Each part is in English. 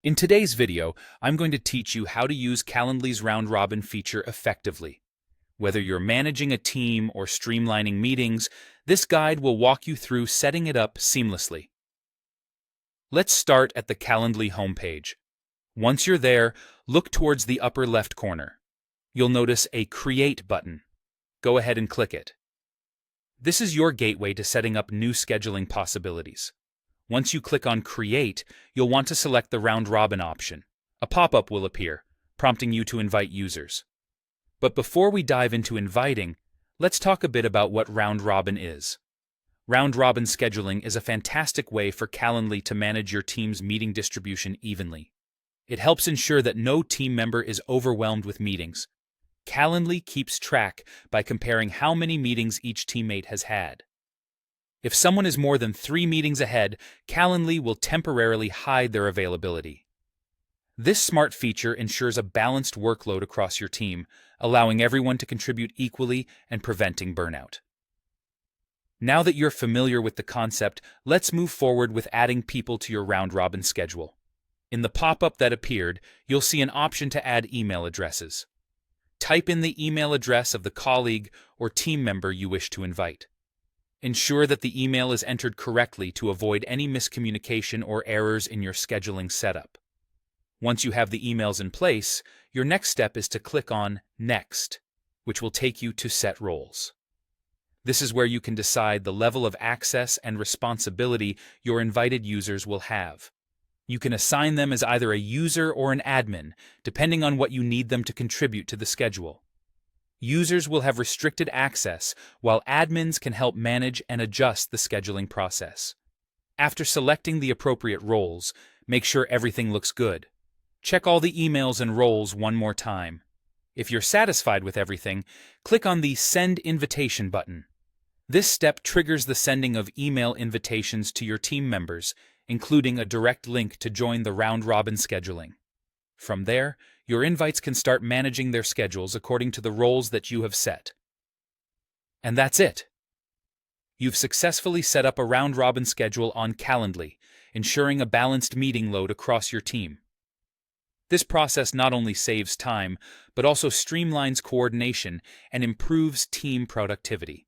In today's video, I'm going to teach you how to use Calendly's round robin feature effectively. Whether you're managing a team or streamlining meetings, this guide will walk you through setting it up seamlessly. Let's start at the Calendly homepage. Once you're there, look towards the upper left corner. You'll notice a Create button. Go ahead and click it. This is your gateway to setting up new scheduling possibilities. Once you click on Create, you'll want to select the Round Robin option. A pop-up will appear, prompting you to invite users. But before we dive into inviting, let's talk a bit about what Round Robin is. Round Robin scheduling is a fantastic way for Calendly to manage your team's meeting distribution evenly. It helps ensure that no team member is overwhelmed with meetings. Calendly keeps track by comparing how many meetings each teammate has had. If someone is more than 3 meetings ahead, Calendly will temporarily hide their availability. This smart feature ensures a balanced workload across your team, allowing everyone to contribute equally and preventing burnout. Now that you're familiar with the concept, let's move forward with adding people to your round-robin schedule. In the pop-up that appeared, you'll see an option to add email addresses. Type in the email address of the colleague or team member you wish to invite. Ensure that the email is entered correctly to avoid any miscommunication or errors in your scheduling setup. Once you have the emails in place, your next step is to click on Next, which will take you to Set Roles. This is where you can decide the level of access and responsibility your invited users will have. You can assign them as either a user or an admin, depending on what you need them to contribute to the schedule. Users will have restricted access, while admins can help manage and adjust the scheduling process. After selecting the appropriate roles, make sure everything looks good. Check all the emails and roles one more time. If you're satisfied with everything, click on the Send Invitation button. This step triggers the sending of email invitations to your team members, including a direct link to join the round-robin scheduling. From there, your invites can start managing their schedules according to the roles that you have set. And that's it. You've successfully set up a round-robin schedule on Calendly, ensuring a balanced meeting load across your team. This process not only saves time, but also streamlines coordination and improves team productivity.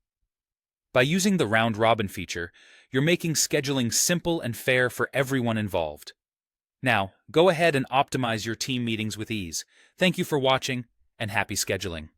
By using the round-robin feature, you're making scheduling simple and fair for everyone involved. Now, go ahead and optimize your team meetings with ease. Thank you for watching, and happy scheduling.